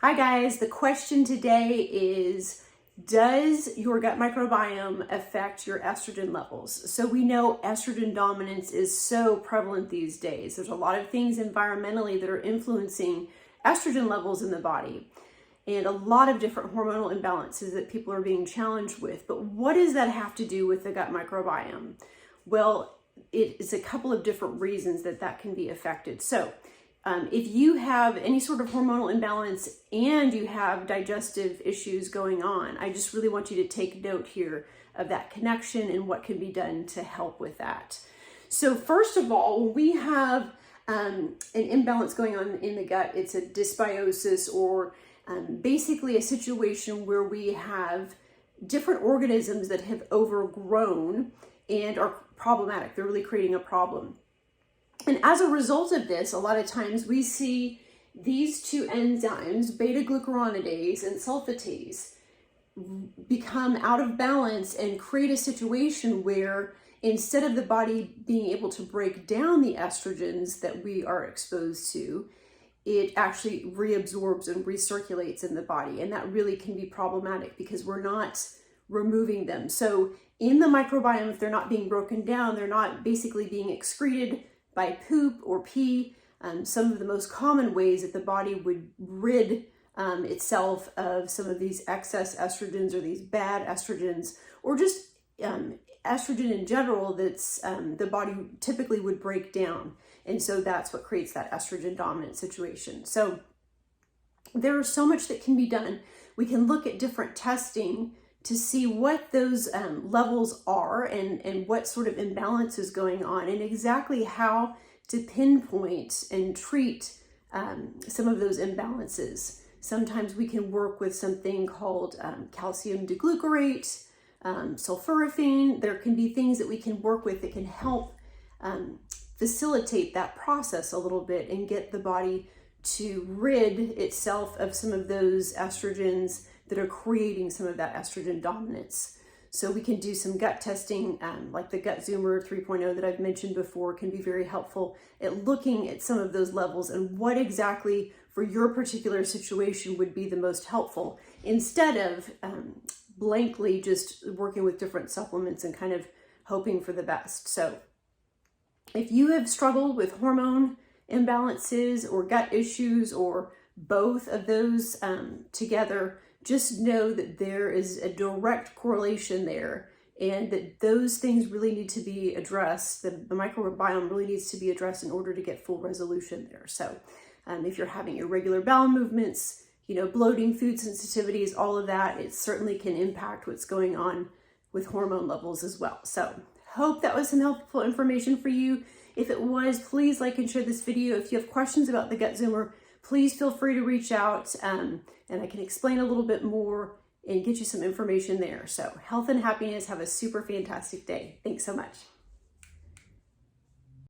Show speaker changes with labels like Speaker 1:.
Speaker 1: Hi guys, the question today is, does your gut microbiome affect your estrogen levels? So we know estrogen dominance is so prevalent these days. There's a lot of things environmentally that are influencing estrogen levels in the body and a lot of different hormonal imbalances that people are being challenged with. But what does that have to do with the gut microbiome? Well, it is a couple of different reasons that can be affected. So if you have any sort of hormonal imbalance and you have digestive issues going on, I just really want you to take note here of that connection and what can be done to help with that. So first of all, when we have an imbalance going on in the gut, it's a dysbiosis or basically a situation where we have different organisms that have overgrown and are problematic. They're really creating a problem. And as a result of this, a lot of times we see these two enzymes, beta-glucuronidase and sulfatase, become out of balance and create a situation where instead of the body being able to break down the estrogens that we are exposed to, it actually reabsorbs and recirculates in the body. And that really can be problematic because we're not removing them. So in the microbiome, if they're not being broken down, they're not basically being excreted by poop or pee. Some of the most common ways that the body would rid itself of some of these excess estrogens or these bad estrogens, or just estrogen in general that's the body typically would break down. And so that's what creates that estrogen dominant situation. So there is so much that can be done. We can look at different testing to see what those levels are and what sort of imbalance is going on and exactly how to pinpoint and treat some of those imbalances. Sometimes we can work with something called calcium deglucarate, sulforaphane. There can be things that we can work with that can help facilitate that process a little bit and get the body to rid itself of some of those estrogens that are creating some of that estrogen dominance. So we can do some gut testing, like the Gut Zoomer 3.0 that I've mentioned before can be very helpful at looking at some of those levels and what exactly for your particular situation would be the most helpful, instead of blankly just working with different supplements and kind of hoping for the best. So if you have struggled with hormone imbalances or gut issues or both of those together, just know that there is a direct correlation there and that those things really need to be addressed. The microbiome really needs to be addressed in order to get full resolution there. So if you're having irregular bowel movements, bloating, food sensitivities, all of that, it certainly can impact what's going on with hormone levels as well. So hope that was some helpful information for you. If it was, please like and share this video. If you have questions about the Gut Zoomer, please feel free to reach out and I can explain a little bit more and get you some information there. So health and happiness. Have a super fantastic day. Thanks so much.